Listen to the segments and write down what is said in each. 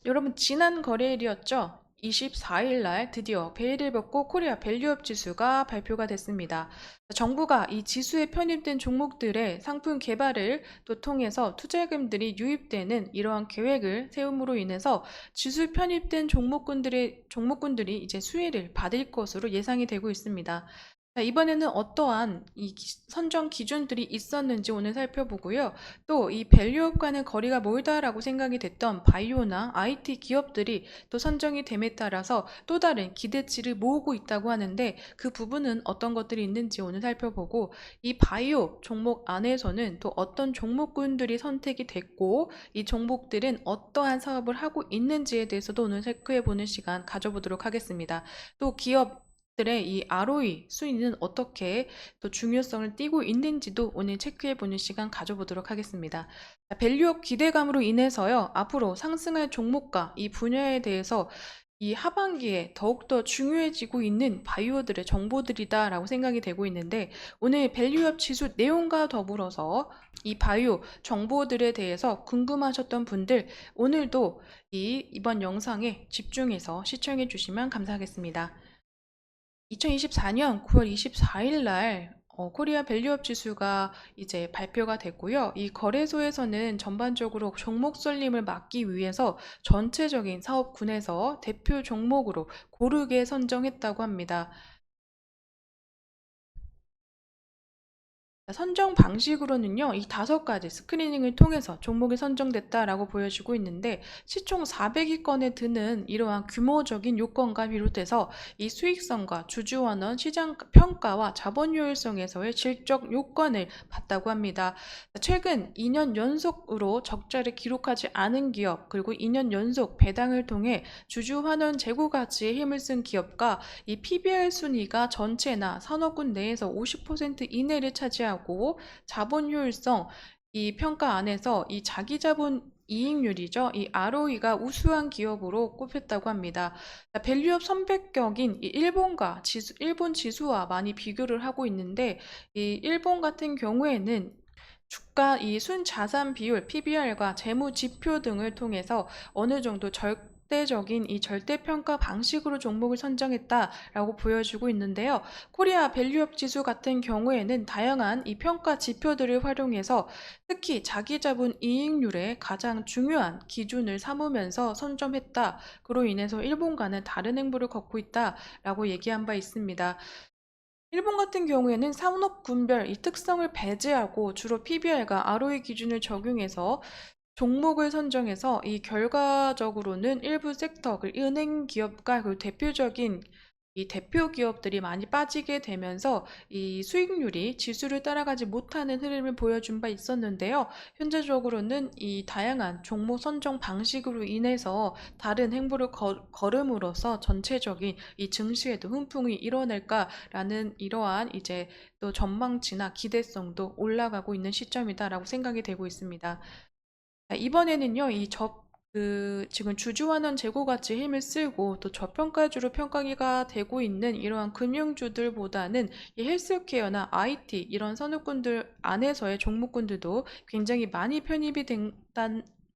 여러분, 지난 거래일이었죠? 24일 날 드디어 베일을 벗고 코리아 밸류업 지수가 발표가 됐습니다. 정부가 이 지수에 편입된 종목들의 상품 개발을 또 통해서 투자금들이 유입되는 이러한 계획을 세움으로 인해서 지수 편입된 종목군들이 이제 수혜를 받을 것으로 예상이 되고 있습니다. 자, 이번에는 어떠한 선정 기준들이 있었는지 오늘 살펴보고요. 또 이 밸류업과는 거리가 멀다라고 생각이 됐던 바이오나 IT 기업들이 또 선정이 됨에 따라서 또 다른 기대치를 모으고 있다고 하는데, 그 부분은 어떤 것들이 있는지 오늘 살펴보고, 이 바이오 종목 안에서는 또 어떤 종목군들이 선택이 됐고 이 종목들은 어떠한 사업을 하고 있는지에 대해서도 오늘 체크해보는 시간 가져보도록 하겠습니다. 또 기업 들의 이 ROE 수위는 어떻게 또 중요성을 띠고 있는지도 오늘 체크해보는 시간 가져보도록 하겠습니다. 밸류업 기대감으로 인해서요, 앞으로 상승할 종목과 이 분야에 대해서 이 하반기에 더욱더 중요해지고 있는 바이오들의 정보들이다라고 생각이 되고 있는데, 오늘 밸류업 지수 내용과 더불어서 이 바이오 정보들에 대해서 궁금하셨던 분들, 오늘도 이번 영상에 집중해서 시청해 주시면 감사하겠습니다. 2024년 9월 24일 날 코리아 밸류업 지수가 이제 발표가 됐고요. 이 거래소에서는 전반적으로 종목 쏠림을 막기 위해서 전체적인 사업군에서 대표 종목으로 고르게 선정했다고 합니다. 선정 방식으로는요, 이 5가지 스크리닝을 통해서 종목이 선정됐다라고 보여지고 있는데, 시총 400위권에 드는 이러한 규모적인 요건과 비롯해서 이 수익성과 주주원원 시장 평가와 자본 효율성에서의 질적 요건을 봤다고 합니다. 최근 2년 연속으로 적자를 기록하지 않은 기업, 그리고 2년 연속 배당을 통해 주주 환원 제고가치에 힘을 쓴 기업과 이 PBR 순위가 전체나 산업군 내에서 50% 이내를 차지하고 자본 효율성 이 평가 안에서 이 자기 자본 이익률이죠. 이 ROE가 우수한 기업으로 꼽혔다고 합니다. 밸류업 선별격인 일본 지수와 많이 비교를 하고 있는데, 이 일본 같은 경우에는 주가 이 순자산 비율 PBR과 재무 지표 등을 통해서 어느 정도 절대적인 이 절대평가 방식으로 종목을 선정했다라고 보여주고 있는데요. 코리아 밸류업 지수 같은 경우에는 다양한 이 평가 지표들을 활용해서 특히 자기자본 이익률에 가장 중요한 기준을 삼으면서 선점했다. 그로 인해서 일본과는 다른 행보를 걷고 있다라고 얘기한 바 있습니다. 일본 같은 경우에는 산업군별 이 특성을 배제하고 주로 PBR과 ROE 기준을 적용해서 종목을 선정해서 이 결과적으로는 일부 섹터, 그 은행 기업과 그 대표적인 이 대표 기업들이 많이 빠지게 되면서 이 수익률이 지수를 따라가지 못하는 흐름을 보여준 바 있었는데요. 현재적으로는 이 다양한 종목 선정 방식으로 인해서 다른 행보를 걸음으로써 전체적인 이 증시에도 훈풍이 일어날까라는 이러한 이제 또 전망치나 기대성도 올라가고 있는 시점이다라고 생각이 되고 있습니다. 이번에는요, 지금 주주환원 재고가치 힘을 쓰고 또 저평가주로 평가가 되고 있는 이러한 금융주들보다는 이 헬스케어나 IT 이런 산업군들 안에서의 종목군들도 굉장히 많이 편입이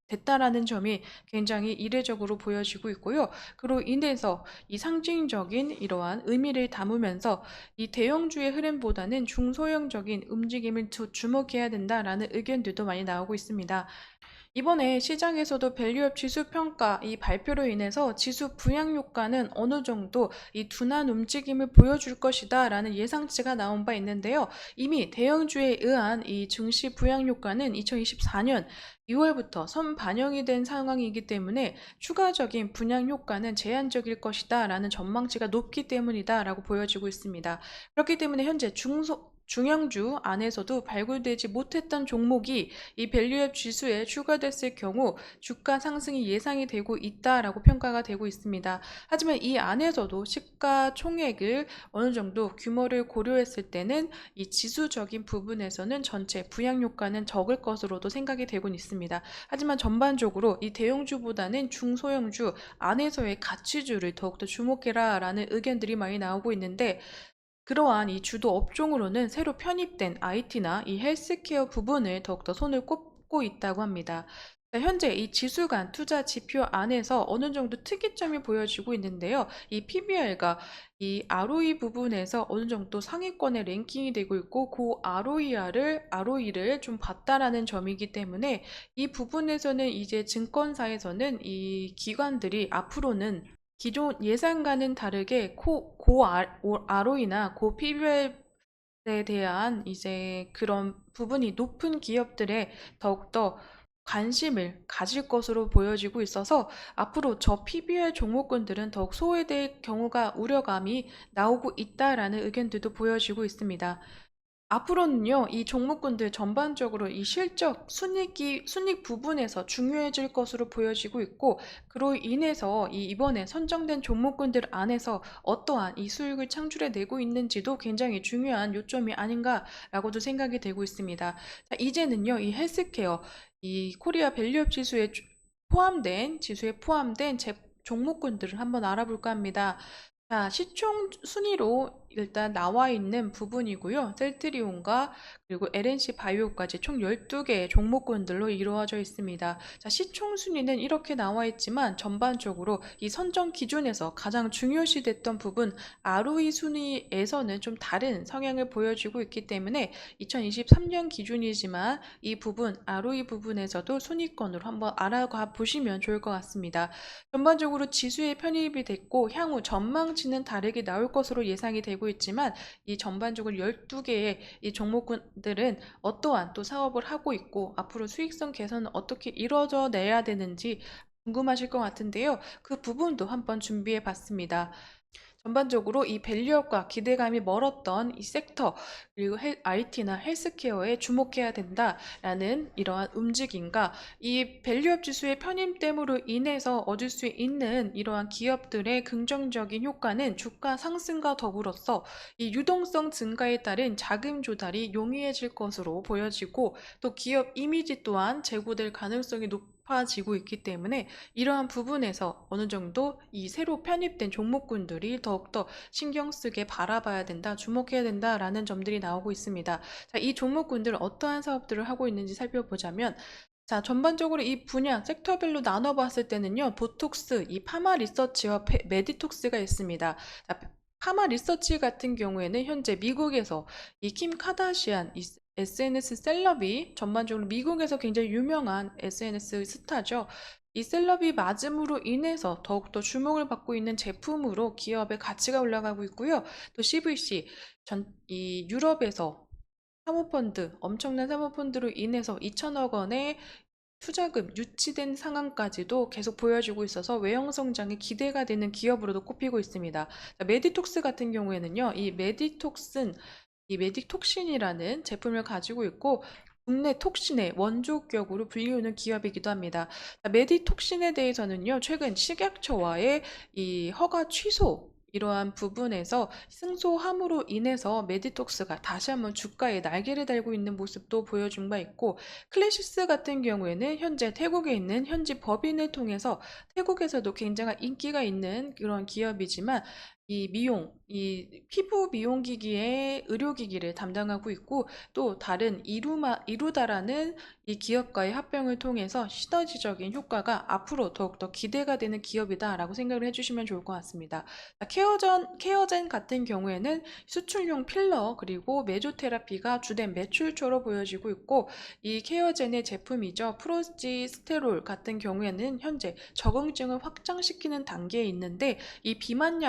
됐다라는 점이 굉장히 이례적으로 보여지고 있고요. 그로 인해서 이 상징적인 이러한 의미를 담으면서 이 대형주의 흐름보다는 중소형적인 움직임을 주목해야 된다라는 의견들도 많이 나오고 있습니다. 이번에 시장에서도 밸류업 지수 평가 이 발표로 인해서 지수 부양 효과는 어느 정도 이 둔한 움직임을 보여줄 것이다 라는 예상치가 나온 바 있는데요. 이미 대형주에 의한 이 증시 부양 효과는 2024년 6월부터 선반영이 된 상황이기 때문에 추가적인 분양 효과는 제한적일 것이다 라는 전망치가 높기 때문이다 라고 보여지고 있습니다. 그렇기 때문에 현재 중형주 안에서도 발굴되지 못했던 종목이 이 밸류앱 지수에 추가됐을 경우 주가 상승이 예상이 되고 있다라고 평가가 되고 있습니다. 하지만 이 안에서도 시가총액을 어느 정도 규모를 고려했을 때는 이 지수적인 부분에서는 전체 부양 효과는 적을 것으로도 생각이 되고 있습니다. 하지만 전반적으로 이 대형주보다는 중소형주 안에서의 가치주를 더욱더 주목해라라는 의견들이 많이 나오고 있는데, 그러한 이 주도 업종으로는 새로 편입된 IT나 이 헬스케어 부분을 더욱더 손을 꼽고 있다고 합니다. 현재 이 지수 간 투자 지표 안에서 어느 정도 특이점이 보여지고 있는데요. 이 PBR과 이 ROE 부분에서 어느 정도 상위권에 랭킹이 되고 있고, 그 ROE를 좀 봤다라는 점이기 때문에 이 부분에서는 이제 증권사에서는 이 기관들이 앞으로는 기존 예상과는 다르게 고 ROE나 고 PBR에 대한 이제 그런 부분이 높은 기업들에 더욱더 관심을 가질 것으로 보여지고 있어서 앞으로 저 PBR 종목군들은 더욱 소외될 경우가 우려감이 나오고 있다라는 의견들도 보여지고 있습니다. 앞으로는요, 이 종목군들 전반적으로 이 실적, 순익 부분에서 중요해질 것으로 보여지고 있고, 그로 인해서 이번에 선정된 종목군들 안에서 어떠한 이 수익을 창출해내고 있는지도 굉장히 중요한 요점이 아닌가라고도 생각이 되고 있습니다. 자, 이제는요, 이 헬스케어, 이 코리아 밸류업 지수에 포함된 종목군들을 한번 알아볼까 합니다. 자, 시총 순위로 일단 나와 있는 부분이고요. 셀트리온과 그리고 LNC 바이오까지 총 12개의 종목군들로 이루어져 있습니다. 자, 시총 순위는 이렇게 나와 있지만 전반적으로 이 선정 기준에서 가장 중요시됐던 부분 ROE 순위에서는 좀 다른 성향을 보여주고 있기 때문에 2023년 기준이지만 이 부분 ROE 부분에서도 순위권으로 한번 알아가 보시면 좋을 것 같습니다. 전반적으로 지수에 편입이 됐고 향후 전망치는 다르게 나올 것으로 예상이 되고 있지만 이 전반적으로 12개의 이 종목군들은 어떠한 또 사업을 하고 있고 앞으로 수익성 개선은 어떻게 이루어져 내야 되는지 궁금하실 것 같은데요. 그 부분도 한번 준비해 봤습니다. 전반적으로 이 밸류업과 기대감이 멀었던 이 섹터 그리고 IT나 헬스케어에 주목해야 된다라는 이러한 움직임과 이 밸류업 지수의 편입됨으로 인해서 얻을 수 있는 이러한 기업들의 긍정적인 효과는 주가 상승과 더불어서 이 유동성 증가에 따른 자금 조달이 용이해질 것으로 보여지고 또 기업 이미지 또한 제고될 가능성이 높아지고 있기 때문에 이러한 부분에서 어느 정도 이 새로 편입된 종목군들이 더욱더 신경 쓰게 바라봐야 된다, 주목해야 된다라는 점들이 나오고 있습니다. 자, 이 종목군들 어떠한 사업들을 하고 있는지 살펴보자면 자, 전반적으로 이 분야 섹터별로 나눠봤을 때는요, 보톡스, 이 파마 리서치와 메디톡스가 있습니다. 자, 파마 리서치 같은 경우에는 현재 미국에서 이 킴 카다시안, 이 SNS 셀럽이 전반적으로 미국에서 굉장히 유명한 SNS 스타죠. 이 셀럽이 맞음으로 인해서 더욱더 주목을 받고 있는 제품으로 기업의 가치가 올라가고 있고요. 또 CVC, 이 유럽에서 엄청난 사모펀드로 인해서 2천억 원의 투자금 유치된 상황까지도 계속 보여주고 있어서 외형 성장이 기대가 되는 기업으로도 꼽히고 있습니다. 자, 메디톡스 같은 경우에는요, 이 메디톡신이라는 제품을 가지고 있고 국내 톡신의 원조격으로 불리우는 기업이기도 합니다. 자, 메디톡신에 대해서는요, 최근 식약처와의 이 허가 취소 이러한 부분에서 승소함으로 인해서 메디톡스가 다시 한번 주가에 날개를 달고 있는 모습도 보여준 바 있고 클래시스 같은 경우에는 현재 태국에 있는 현지 법인을 통해서 태국에서도 굉장한 인기가 있는 그런 기업이지만 이 피부 미용기기의 의료기기를 담당하고 있고 또 다른 이루다라는 이 기업과의 합병을 통해서 시너지적인 효과가 앞으로 더욱더 기대가 되는 기업이다라고 생각을 해주시면 좋을 것 같습니다. 자, 케어젠 같은 경우에는 수출용 필러 그리고 메조테라피가 주된 매출처로 보여지고 있고 이 케어젠의 제품이죠. 프로지스테롤 같은 경우에는 현재 적응증을 확장시키는 단계에 있는데 이 비만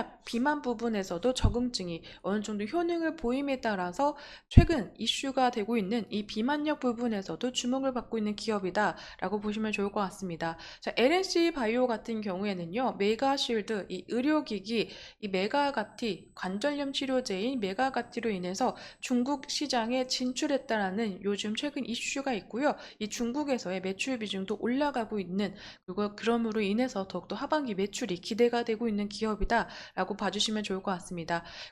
부분에서도 적응증이 어느 정도 효능을 보임에 따라서 최근 이슈가 되고 있는 이 비만약 부분에서도 주목을 받고 있는 기업이다라고 보시면 좋을 것 같습니다. 자, LNC 바이오 같은 경우에는요, 메가쉴드, 이 의료기기, 이 메가가티, 관절염 치료제인 메가가티로 인해서 중국 시장에 진출했다라는 요즘 최근 이슈가 있고요. 이 중국에서의 매출 비중도 올라가고 있는 그리고 그럼으로 인해서 더욱더 하반기 매출이 기대가 되고 있는 기업이다라고 봐주시면 좋을 것 같습니다.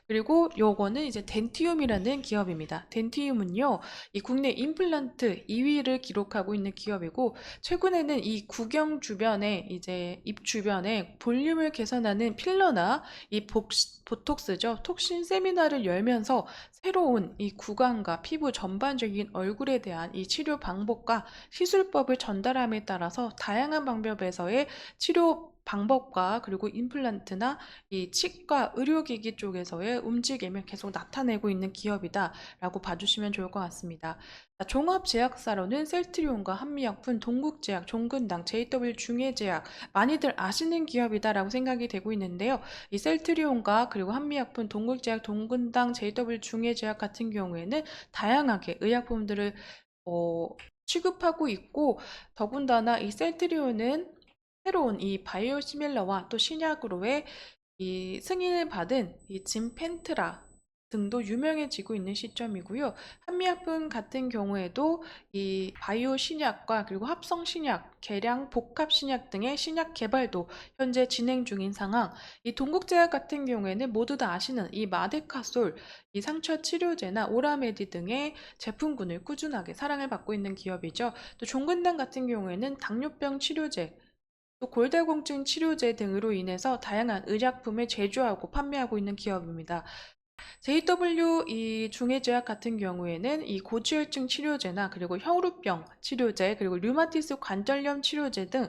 그리고 요거는 이제 덴티움이라는 기업입니다. 덴티움은요, 이 국내 임플란트 2위를 기록하고 있는 기업이고 최근에는 이 구경 주변에 이제 입 주변에 볼륨을 개선하는 필러나 이 보톡스죠. 톡신 세미나를 열면서 새로운 이 구강과 피부 전반적인 얼굴에 대한 이 치료 방법과 시술법을 전달함에 따라서 다양한 방법에서의 치료 방법과 그리고 임플란트나 이 치과 의료기기 쪽에서의 움직임을 계속 나타내고 있는 기업이다라고 봐주시면 좋을 것 같습니다. 자, 종합제약사로는 셀트리온과 한미약품, 동국제약, 종근당, JW 중해제약 많이들 아시는 기업이다라고 생각이 되고 있는데요. 이 셀트리온과 그리고 한미약품, 동국제약, 동근당, JW 중해제약 같은 경우에는 다양하게 의약품들을 어, 취급하고 있고, 더군다나 이 셀트리온은 새로운 이 바이오시밀러와 또 신약으로의 이 승인을 받은 이 진펜트라 등도 유명해지고 있는 시점이고요. 한미약품 같은 경우에도 이 바이오 신약과 그리고 합성 신약, 계량 복합 신약 등의 신약 개발도 현재 진행 중인 상황. 이 동국제약 같은 경우에는 모두 다 아시는 이 마데카솔, 이 상처 치료제나 오라메디 등의 제품군을 꾸준하게 사랑을 받고 있는 기업이죠. 또 종근당 같은 경우에는 당뇨병 치료제, 또 골다공증 치료제 등으로 인해서 다양한 의약품을 제조하고 판매하고 있는 기업입니다. JW 이 중해제약 같은 경우에는 이 고지혈증 치료제나 그리고 혈우병 치료제 그리고 류마티스 관절염 치료제 등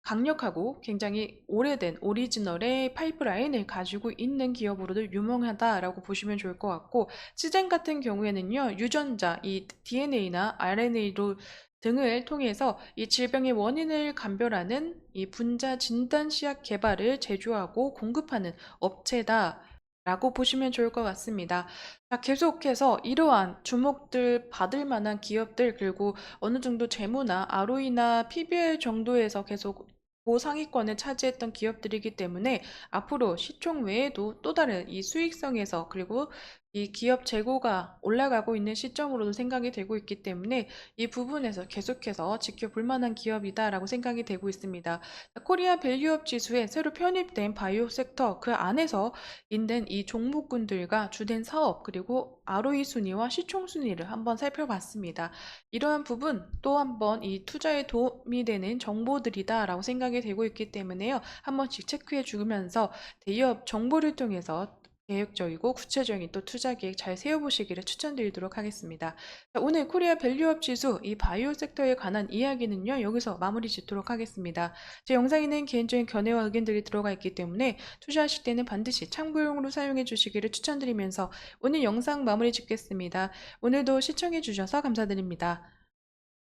강력하고 굉장히 오래된 오리지널의 파이프라인을 가지고 있는 기업으로도 유명하다라고 보시면 좋을 것 같고, 시젠 같은 경우에는요, 유전자, 이 DNA나 RNA로 등을 통해서 이 질병의 원인을 감별하는 이 분자 진단 시약 개발을 제조하고 공급하는 업체다. 라고 보시면 좋을 것 같습니다. 자, 계속해서 이러한 주목들 받을 만한 기업들, 그리고 어느 정도 재무나 ROE나 PBR 정도에서 계속 고상위권을 차지했던 기업들이기 때문에 앞으로 시총 외에도 또 다른 이 수익성에서 그리고 이 기업 재고가 올라가고 있는 시점으로도 생각이 되고 있기 때문에 이 부분에서 계속해서 지켜볼 만한 기업이다라고 생각이 되고 있습니다. 코리아 밸류업 지수에 새로 편입된 바이오 섹터 그 안에서 있는 이 종목군들과 주된 사업 그리고 ROE 순위와 시총 순위를 한번 살펴봤습니다. 이러한 부분 또 한번 이 투자에 도움이 되는 정보들이다라고 생각이 되고 있기 때문에요. 한 번씩 체크해 주면서 대기업 정보를 통해서 계획적이고 구체적인 또 투자 계획 잘 세워보시기를 추천드리도록 하겠습니다. 자, 오늘 코리아 밸류업 지수 이 바이오 섹터에 관한 이야기는요, 여기서 마무리 짓도록 하겠습니다. 제 영상에는 개인적인 견해와 의견들이 들어가 있기 때문에 투자하실 때는 반드시 참고용으로 사용해 주시기를 추천드리면서 오늘 영상 마무리 짓겠습니다. 오늘도 시청해 주셔서 감사드립니다.